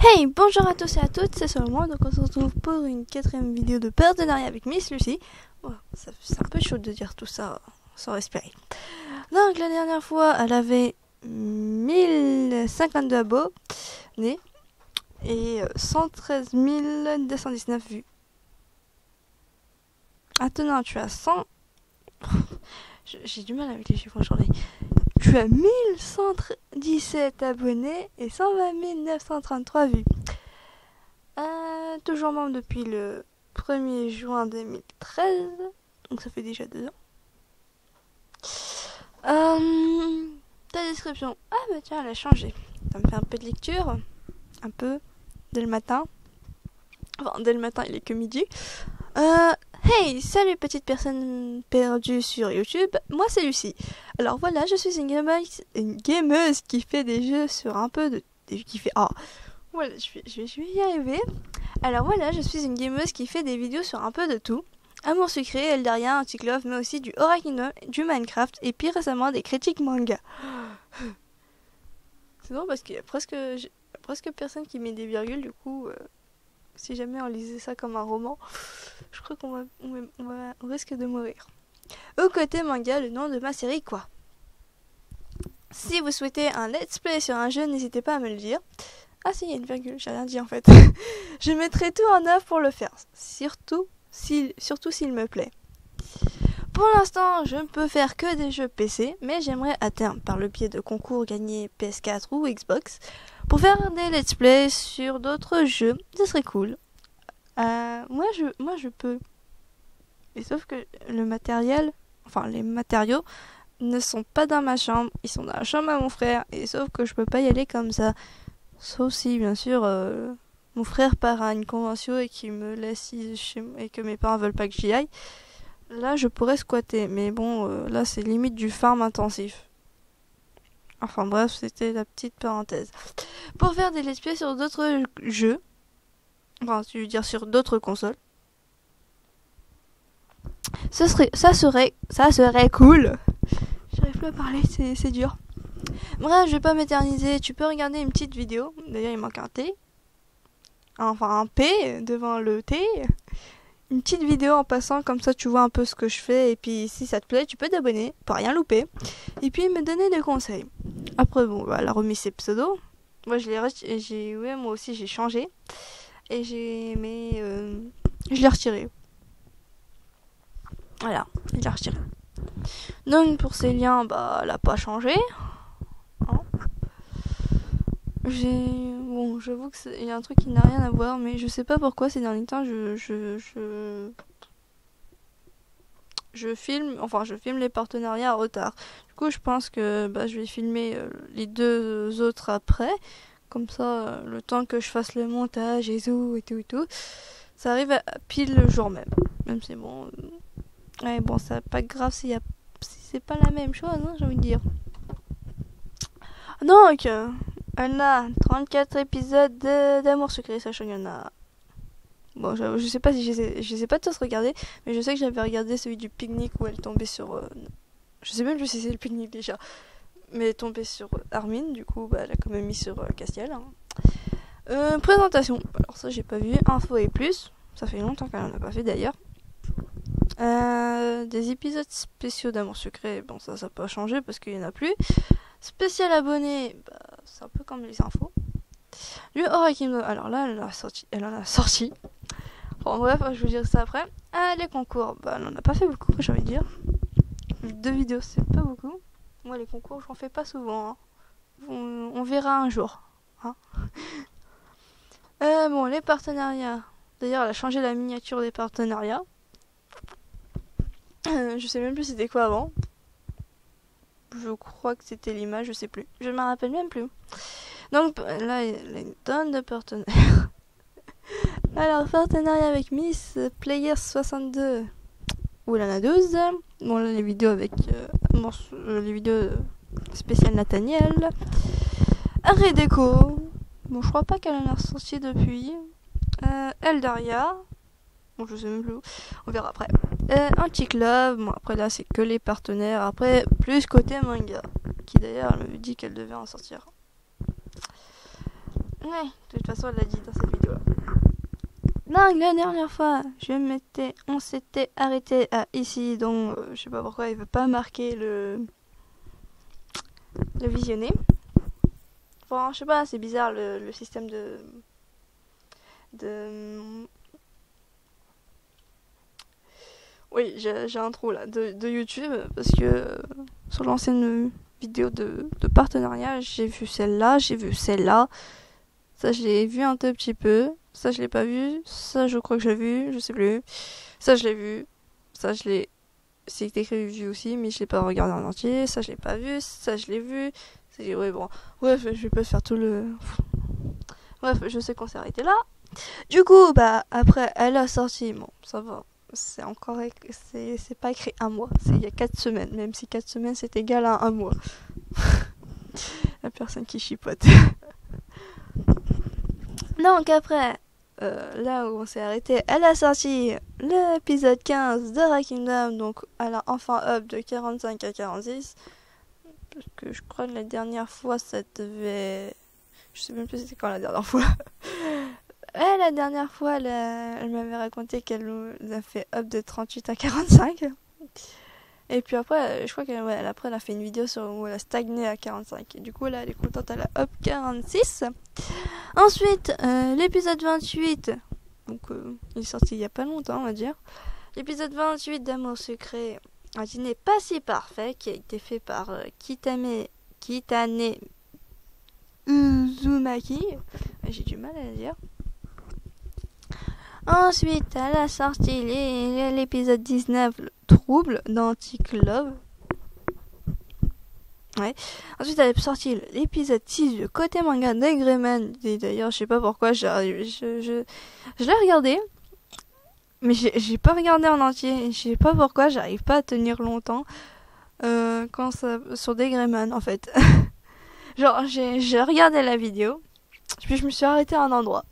Hey, bonjour à tous et à toutes, c'est Solomon, donc on se retrouve pour une 4ème vidéo de partenariat avec Miss Lucie. Bon, c'est un peu chaud de dire tout ça sans respirer. Donc la dernière fois, elle avait 1052 abonnés et 113 219 vues. Maintenant, tu as 100... J'ai du mal avec les chiffres aujourd'hui. Tu as 1117 abonnés et 120 933 vues. Toujours membre depuis le 1er juin 2013. Donc ça fait déjà 2 ans. Ta description. Ah bah tiens, elle a changé. Ça me fait un peu de lecture. Un peu. Dès le matin. Enfin, dès le matin, il est que midi. Hey, salut petite personne perdue sur YouTube, moi c'est Lucie. Alors voilà, je suis une gameuse qui fait des jeux sur un peu de... qui fait... Ah, voilà, je vais y arriver. Alors voilà, je suis une gameuse qui fait des vidéos sur un peu de tout. Amour sucré, Eldaria, Anti-Love, mais aussi du Horror Kingdom, du Minecraft et puis récemment des critiques manga. C'est drôle parce qu'il y a presque personne qui met des virgules, du coup... Si jamais on lisait ça comme un roman, je crois qu'on on risque de mourir. Au côté manga, le nom de ma série quoi. Si vous souhaitez un let's play sur un jeu, n'hésitez pas à me le dire. Ah si, il y a une virgule, j'ai rien dit en fait. Je mettrai tout en œuvre pour le faire, surtout s'il me plaît. Pour l'instant, je ne peux faire que des jeux PC, mais j'aimerais à terme, par le biais de concours, gagner PS4 ou Xbox. Pour faire des let's play sur d'autres jeux, ce serait cool. Moi je peux. Et sauf que le matériel, enfin les matériaux, ne sont pas dans ma chambre. Ils sont dans la chambre à mon frère. Et sauf que je peux pas y aller comme ça. Sauf si, bien sûr, mon frère part à une convention et qu'il me laisse chez moi et que mes parents veulent pas que j'y aille. Là, je pourrais squatter. Mais bon, là, c'est limite du farm intensif. Enfin bref, c'était la petite parenthèse. Pour faire des let's play sur d'autres jeux, enfin je veux dire sur d'autres consoles, ça serait cool. J'arrive plus à parler, c'est dur. Bref, je vais pas m'éterniser, tu peux regarder une petite vidéo. D'ailleurs il manque un T. Enfin un P devant le T. Une petite vidéo en passant, comme ça tu vois un peu ce que je fais. Et puis si ça te plaît, tu peux t'abonner pour rien louper. Et puis me donner des conseils. Après bon, bah, elle a remis ses pseudos. Moi moi aussi j'ai changé. Et je l'ai retiré. Voilà, je l'ai retiré. Donc pour ces liens, bah elle a pas changé. Hein, j'avoue que il y a un truc qui n'a rien à voir, mais je sais pas pourquoi ces derniers temps je filme les partenariats en retard. Du coup, je pense que je vais filmer les 2 autres après. Comme ça, le temps que je fasse le montage et tout, ça arrive à pile le jour même. Même si bon... ouais, bon, c'est pas grave si c'est pas la même chose, hein, j'ai envie de dire. Donc, elle a 34 épisodes d'Amour secret, sachant qu'il y en a... Bon, je sais pas si je sais pas tous regarder, mais je sais que j'avais regardé celui du pique-nique où elle tombait sur... je sais même plus si c'est le pique-nique déjà. Mais elle est tombée sur Armin, du coup, elle a quand même mis sur Castiel. Hein. Présentation. Alors ça, j'ai pas vu. Info et plus. Ça fait longtemps qu'elle en a pas fait d'ailleurs. Des épisodes spéciaux d'Amour secret. Bon, ça n'a pas changé parce qu'il y en a plus. Spécial abonné. C'est un peu comme les infos. Du Horror Kingdom. Alors là, elle en a sorti. Bon, bref, je vous dirai ça après. Les concours. Elle en a pas fait beaucoup, j'ai envie de dire. 2 vidéos, c'est pas beaucoup. Moi, les concours, j'en fais pas souvent. Hein. On verra un jour. Hein. Bon, les partenariats. D'ailleurs, elle a changé la miniature des partenariats. Je sais même plus c'était quoi avant. Je crois que c'était l'image, je sais plus. Je me rappelle même plus. Donc là, il y a une tonne de partenaires. Alors, partenariat avec Miss Players 62. Où elle en a 12. Bon, là, les vidéos avec... les vidéos spéciales Nathaniel. Arrêt déco. Bon, je crois pas qu'elle en a ressorti depuis. Eldaria. Bon, je sais même plus où. On verra après. Anti-Club. Bon, après là, c'est que les partenaires. Après, plus côté manga. Qui d'ailleurs, elle me dit qu'elle devait en sortir. Ouais, de toute façon, elle l'a dit dans cette vidéo. Donc, la dernière fois, on s'était arrêté à ici, donc je sais pas pourquoi il veut pas marquer le visionner. Enfin, je sais pas, c'est bizarre le système de oui, j'ai un trou là de YouTube parce que sur l'ancienne vidéo de partenariat, j'ai vu celle-là, j'ai vu celle-là. Ça, je l'ai vu un tout petit peu. Ça, je l'ai pas vu. Ça, je crois que j'ai vu, je sais plus. Ça, je l'ai vu. Ça, je l'ai. C'est écrit vu aussi, mais je l'ai pas regardé en entier. Ça, je l'ai pas vu. Ça, je l'ai vu. Ouais, bon. Bref, je vais pas faire tout le. Bref, je sais qu'on s'est arrêté là. Du coup, bah, après, elle a sorti. Bon, ça va. C'est encore. C'est pas écrit un mois. C'est il y a 4 semaines. Même si 4 semaines, c'est égal à un mois. La personne qui chipote. Donc après, là où on s'est arrêté, elle a sorti l'épisode 15 de Ra Kingdom, donc elle a enfin up de 45 à 46. Parce que je crois que la dernière fois, ça devait... Je sais même plus c'était quand la dernière fois. La dernière fois, elle m'avait raconté qu'elle a fait up de 38 à 45. Et puis après, je crois qu'elle elle a fait une vidéo où elle a stagné à 45. Et du coup, là, elle est contente, elle a up 46. Ensuite, l'épisode 28. Donc, il est sorti il y a pas longtemps, on va dire. L'épisode 28 d'Amour Secret. Un dîner pas si parfait qui a été fait par Kitane Uzumaki. J'ai du mal à le dire. Ensuite, elle a sorti l'épisode 19, le trouble d'Anti-Club. Ouais. Ensuite, elle a sorti l'épisode 6 du côté manga d'Egreman. Et d'ailleurs, je sais pas pourquoi, je l'ai regardé. Mais j'ai pas regardé en entier. Je sais pas pourquoi, j'arrive pas à tenir longtemps. Quand ça, sur Degreman, en fait. Genre, j'ai regardé la vidéo. Puis je me suis arrêtée à un endroit.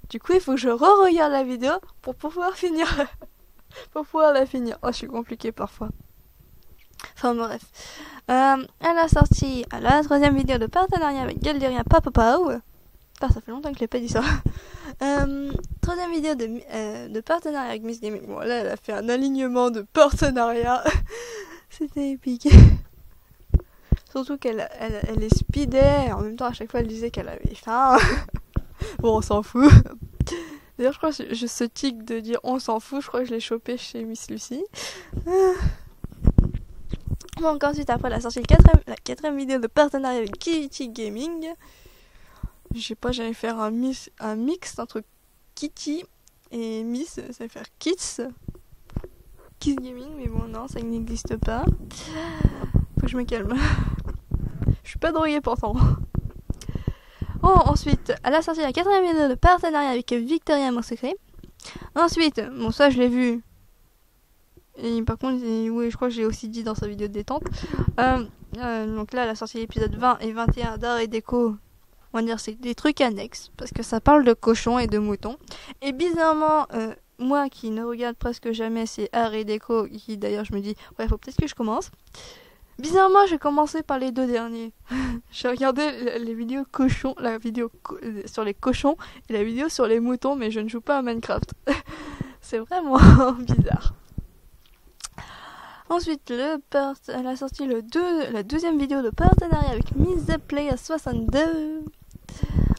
Du coup, il faut que je re-regarde la vidéo pour pouvoir finir. Pour pouvoir la finir. Oh, je suis compliquée parfois. Enfin, bref. Elle a sorti la 3e vidéo de partenariat avec Galderien Papapao. Ça fait longtemps que je l'ai pas dit ça. 3e vidéo de partenariat avec Miss Gaming. Bon, là, elle a fait un alignement de partenariat. C'était épique. Surtout qu'elle est speedée. En même temps, à chaque fois, elle disait qu'elle avait faim. Bon, on s'en fout. D'ailleurs, je crois que ce tic de dire on s'en fout, je crois que je l'ai chopé chez Miss Lucy. Donc ensuite, après, elle a sorti la 4e vidéo de partenariat avec Kitty Gaming. Je sais pas, j'allais faire un mix entre Kitty et Miss, ça va faire Kids Gaming, mais bon, non, ça n'existe pas. Faut que je me calme. Je suis pas droguée pourtant. Oh, ensuite, elle a sorti la 4e vidéo de partenariat avec Victoria Amour Secret. Ensuite, bon, ça je l'ai vu. Et par contre, oui, je crois que j'ai aussi dit dans sa vidéo de détente. Donc là, elle a sorti l'épisode 20 et 21 d'Art et Déco. On va dire c'est des trucs annexes, parce que ça parle de cochons et de moutons. Et bizarrement, moi qui ne regarde presque jamais ces Art et Déco, qui d'ailleurs je me dis, ouais, faut peut-être que je commence. Bizarrement, j'ai commencé par les 2 derniers. J'ai regardé les vidéos cochons, la vidéo sur les cochons et la vidéo sur les moutons, mais je ne joue pas à Minecraft. C'est vraiment bizarre. Ensuite, elle a sorti la 2e vidéo de partenariat avec Miss The Player 62.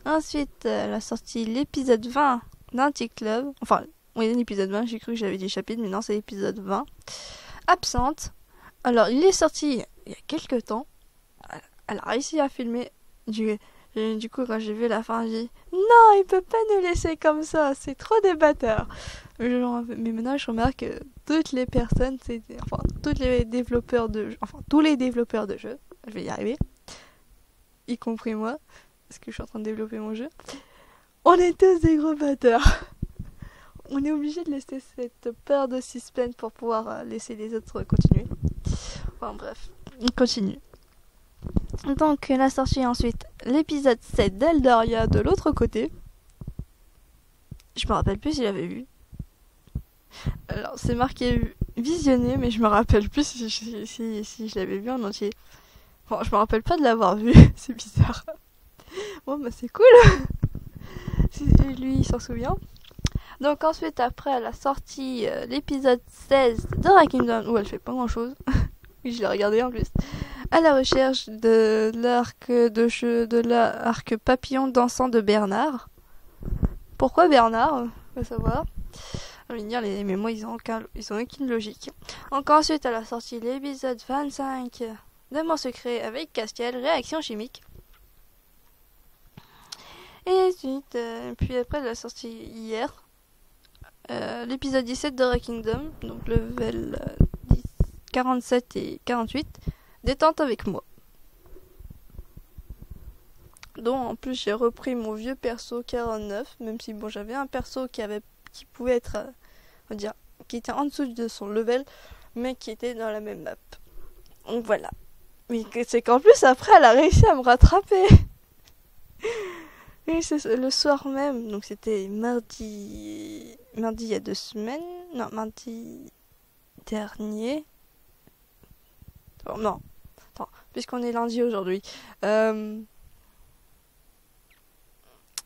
Ensuite, elle a sorti l'épisode 20 d'Anti-Club. Enfin, oui, l'épisode 20, j'ai cru que j'avais dit chapitre, mais non, c'est l'épisode 20. Absente. Alors, il est sorti il y a quelques temps. Elle a réussi à filmer. Du coup, quand j'ai vu la fin, j'ai dit non, il peut pas nous laisser comme ça, c'est trop débatteur. Mais maintenant, je remarque que toutes les personnes, tous les développeurs de jeux, je vais y arriver, y compris moi, parce que je suis en train de développer mon jeu, on est tous des gros batteurs. On est obligé de laisser cette peur de suspense pour pouvoir laisser les autres continuer. Enfin bref, on continue. Donc elle a sorti ensuite l'épisode 7 d'Eldoria de l'autre côté. Je me rappelle plus si j'avais vu. Alors c'est marqué visionné, mais je me rappelle plus si je l'avais vu en entier. Bon, je me rappelle pas de l'avoir vu, c'est bizarre. Bon bah c'est cool. lui il s'en souvient. Donc ensuite, après, elle a sorti l'épisode 16 de Rak Kingdom, où elle fait pas grand chose. Oui, je l'ai regardé en plus. À la recherche de l'arc papillon dansant de Bernard. Pourquoi Bernard? On va savoir. Je vais dire, mais moi, ils ont aucune logique. Donc ensuite, elle a sorti l'épisode 25 de Mon Secret avec Castiel, réaction chimique. Et ensuite, puis après, elle a sorti hier l'épisode 17 de Rak Kingdom, donc level 47 et 48, détente avec moi. Donc en plus j'ai repris mon vieux perso 49, même si bon j'avais un perso qui pouvait être, on va dire, qui était en dessous de son level, mais qui était dans la même map. Donc voilà. Mais c'est qu'en plus après elle a réussi à me rattraper. Oui, c'est le soir même, donc c'était mardi il y a 2 semaines, non, mardi dernier. Oh, non, attends, puisqu'on est lundi aujourd'hui.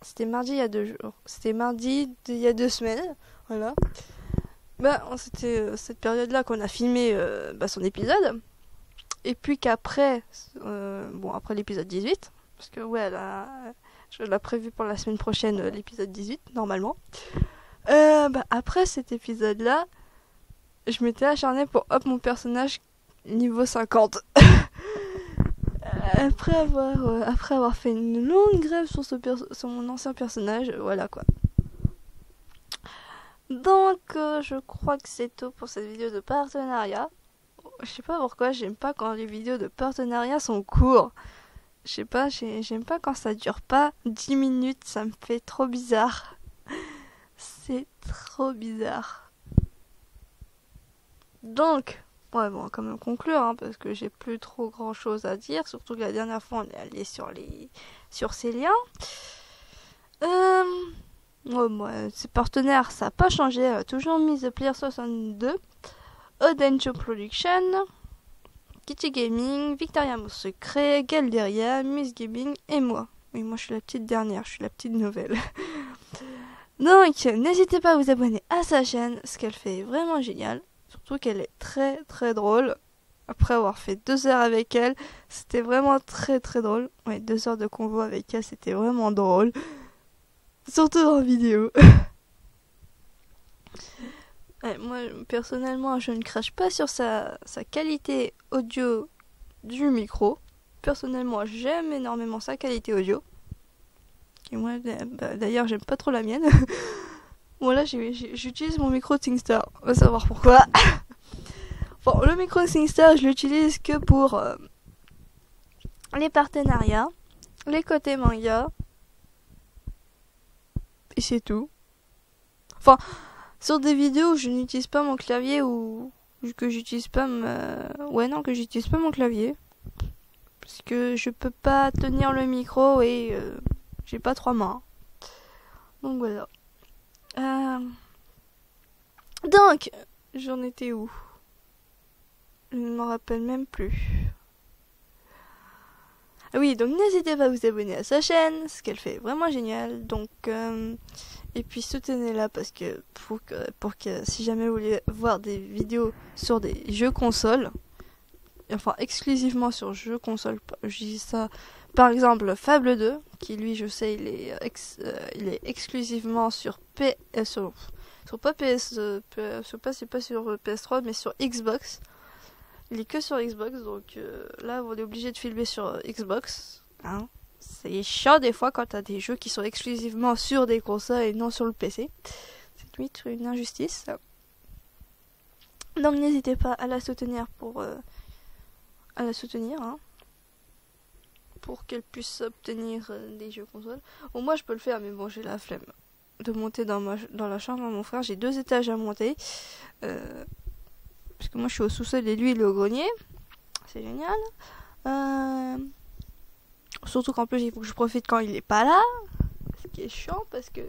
C'était mardi il y a 2 jours. C'était mardi il y a 2 semaines, voilà. Bah, c'était cette période-là qu'on a filmé son épisode. Et puis qu'après, après l'épisode 18, parce que ouais, je l'ai prévu pour la semaine prochaine, l'épisode 18, normalement. Après cet épisode-là, je m'étais acharnée pour up mon personnage niveau 50. Après avoir fait une longue grève sur mon ancien personnage, voilà quoi. Donc, je crois que c'est tout pour cette vidéo de partenariat. Je sais pas pourquoi, j'aime pas quand les vidéos de partenariat sont courtes. Je sais pas, j'aime pas quand ça dure pas 10 minutes, ça me fait trop bizarre. C'est trop bizarre. Donc, ouais, bon, quand même conclure, hein, parce que j'ai plus trop grand chose à dire, surtout que la dernière fois on est allé sur ces liens. Ces partenaires, ça n'a pas changé, elle a toujours mis The Player 62, Odencho Production, Kitty Gaming, Victoria Mon Secret, Galderia, Miss Gaming et moi. Oui, moi je suis la petite dernière, je suis la petite nouvelle. Donc, n'hésitez pas à vous abonner à sa chaîne, ce qu'elle fait est vraiment génial. Surtout qu'elle est très très drôle. Après avoir fait 2 heures avec elle, c'était vraiment très très drôle. Ouais, 2 heures de convo avec elle, c'était vraiment drôle. Surtout en vidéo. Ouais, moi, personnellement, je ne crache pas sur sa qualité audio du micro. Personnellement, j'aime énormément sa qualité audio. Et moi, d'ailleurs, j'aime pas trop la mienne. Bon, là, j'utilise mon micro SingStar. On va savoir pourquoi. Bon, le micro SingStar, je l'utilise que pour les partenariats, les côtés manga. Et c'est tout. Enfin, sur des vidéos où je n'utilise pas mon clavier ou que j'utilise pas que j'utilise pas mon clavier. Parce que je peux pas tenir le micro et j'ai pas 3 mains. Donc voilà. Donc, j'en étais où? Je ne me rappelle même plus. Ah oui, donc n'hésitez pas à vous abonner à sa chaîne, ce qu'elle fait vraiment génial. Donc, et puis soutenez-la parce que pour que si jamais vous voulez voir des vidéos sur des jeux consoles, enfin exclusivement sur jeux consoles, je dis ça. Par exemple, Fable 2, qui lui, je sais, il est exclusivement sur pas sur PS3, mais sur Xbox. Il est que sur Xbox, donc là, on est obligé de filmer sur Xbox. Hein. C'est chiant des fois quand t'as des jeux qui sont exclusivement sur des consoles et non sur le PC. C'est limite une injustice. Donc n'hésitez pas à la soutenir hein, pour qu'elle puisse obtenir des jeux consoles. Bon, moi je peux le faire, mais bon, j'ai la flemme de monter dans la chambre à mon frère. J'ai 2 étages à monter. Parce que moi je suis au sous-sol et lui il est au grenier. C'est génial. Surtout qu'en plus il faut que je profite quand il est pas là. Ce qui est chiant parce que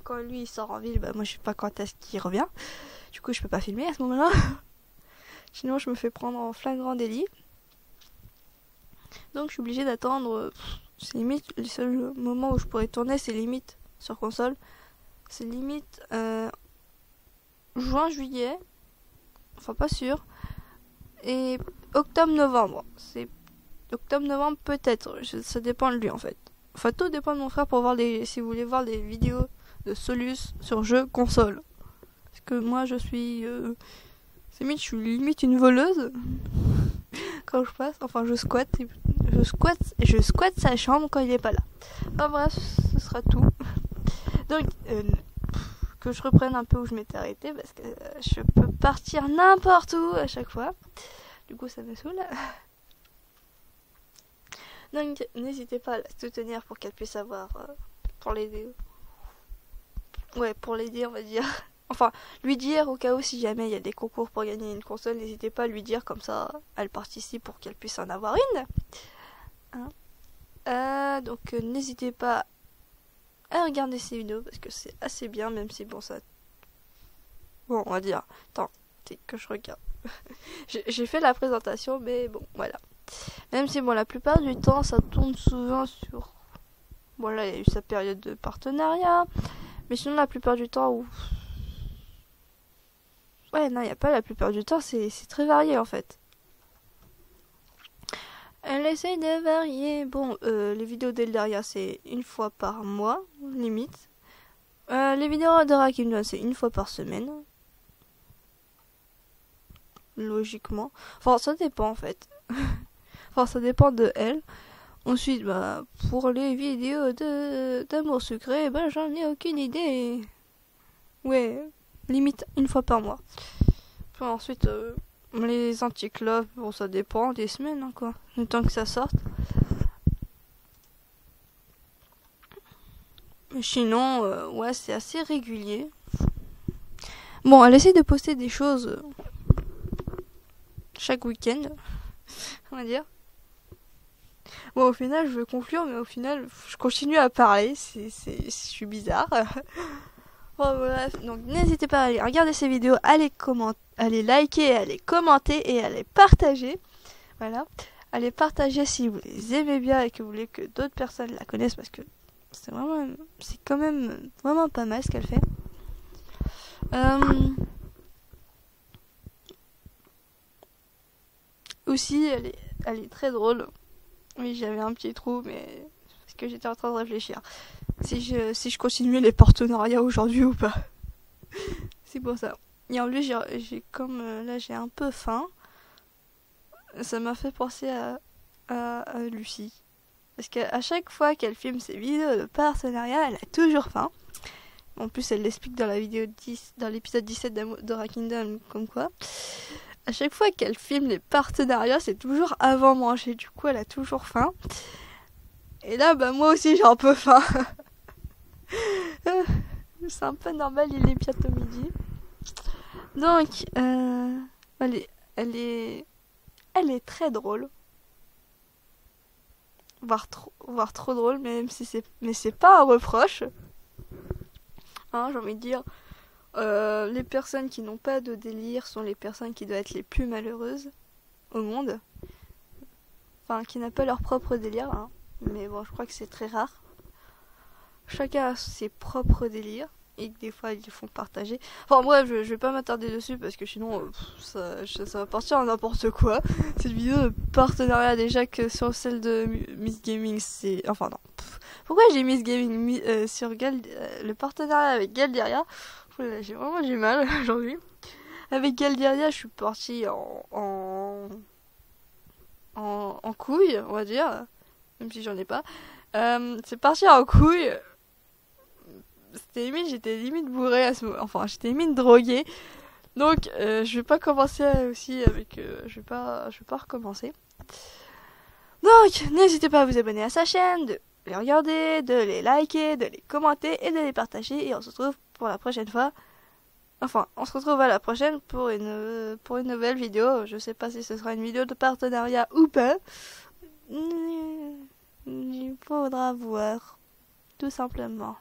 quand lui il sort en ville, moi je sais pas quand est-ce qu'il revient. Du coup je peux pas filmer à ce moment-là. Sinon je me fais prendre en flagrant délit. Donc je suis obligée d'attendre. C'est limite, le seul moment où je pourrais tourner, c'est limite sur console. C'est limite juin-juillet, enfin pas sûr, et octobre-novembre. C'est octobre-novembre peut-être, ça dépend de lui en fait. Enfin tout dépend de mon frère pour voir si vous voulez voir des vidéos de Solus sur jeux console. Parce que moi je suis je suis limite une voleuse quand je passe, enfin je squatte sa chambre quand il est pas là. Enfin bref, ce sera tout. Donc que je reprenne un peu où je m'étais arrêtée parce que je peux partir n'importe où à chaque fois. Du coup ça me saoule. Donc n'hésitez pas à la soutenir pour qu'elle puisse avoir pour l'aider. Ouais, pour l'aider on va dire. Enfin, lui dire au cas où si jamais il y a des concours pour gagner une console, n'hésitez pas à lui dire comme ça elle participe pour qu'elle puisse en avoir une. Hein, donc n'hésitez pas à regarder ces vidéos parce que c'est assez bien, même si bon ça... Bon on va dire, attends, que je regarde. J'ai fait la présentation mais bon voilà. Même si bon la plupart du temps ça tourne souvent sur... Bon là il y a eu sa période de partenariat, mais sinon la plupart du temps où... Ouais non il n'y a pas la plupart du temps, c'est très varié en fait. Elle essaye de varier. Bon, les vidéos d'Eldaria, c'est une fois par mois, limite. Les vidéos de Rakimdon, c'est une fois par semaine. Logiquement. Enfin, ça dépend, en fait. Enfin, ça dépend de elle. Ensuite, bah, pour les vidéos d'amour sucré, bah, j'en ai aucune idée. Ouais, limite une fois par mois. Puis ensuite... les anti-clubs, bon ça dépend des semaines hein, quoi, le temps que ça sorte. Mais sinon, ouais c'est assez régulier. Bon, elle essaie de poster des choses chaque week-end, on va dire. Bon au final je veux conclure, mais au final je continue à parler, je suis bizarre. Bon bref, donc n'hésitez pas à aller regarder ces vidéos, à les liker, à les commenter et à les partager. Voilà. À les partager si vous les aimez bien et que vous voulez que d'autres personnes la connaissent parce que c'est quand même vraiment pas mal ce qu'elle fait. Aussi, elle est très drôle. Oui, j'avais un petit trou, mais parce que j'étais en train de réfléchir. Si je continuais les partenariats aujourd'hui ou pas. C'est pour ça. Et en plus, j'ai comme là, j'ai un peu faim. Ça m'a fait penser à Lucie. Parce qu'à chaque fois qu'elle filme ses vidéos de partenariat, elle a toujours faim. En plus, elle l'explique dans la vidéo 10, dans l'épisode 17 d'Ora Kingdom, comme quoi. À chaque fois qu'elle filme les partenariats, c'est toujours avant manger. Du coup, elle a toujours faim. Et là, bah moi aussi, j'ai un peu faim. C'est un peu normal, il est bientôt midi. Donc, elle est très drôle. Voire trop drôle, même si c'est pas un reproche. Hein, j'ai envie de dire, les personnes qui n'ont pas de délire sont les personnes qui doivent être les plus malheureuses au monde. Enfin, qui n'ont pas leur propre délire. Hein. Mais bon, je crois que c'est très rare. Chacun a ses propres délires. Et que des fois ils les font partager. Enfin bref, je vais pas m'attarder dessus parce que sinon ça va partir en n'importe quoi. Cette vidéo de partenariat déjà que sur celle de Miss Gaming, c'est... Enfin non. Pourquoi j'ai Miss Gaming sur le partenariat avec Galderia? J'ai vraiment du mal aujourd'hui. Avec Galderia, je suis partie en couille, on va dire. Même si j'en ai pas. C'est parti en couille. J'étais limite bourrée à ce moment. Enfin, j'étais limite droguée. Donc, je vais pas commencer aussi avec... je vais pas recommencer. Donc, n'hésitez pas à vous abonner à sa chaîne, de les regarder, de les liker, de les commenter et de les partager. Et on se retrouve pour la prochaine fois. Enfin, on se retrouve à la prochaine pour une nouvelle vidéo. Je sais pas si ce sera une vidéo de partenariat ou pas. Il faudra voir. Tout simplement.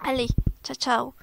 Allez, ciao ciao.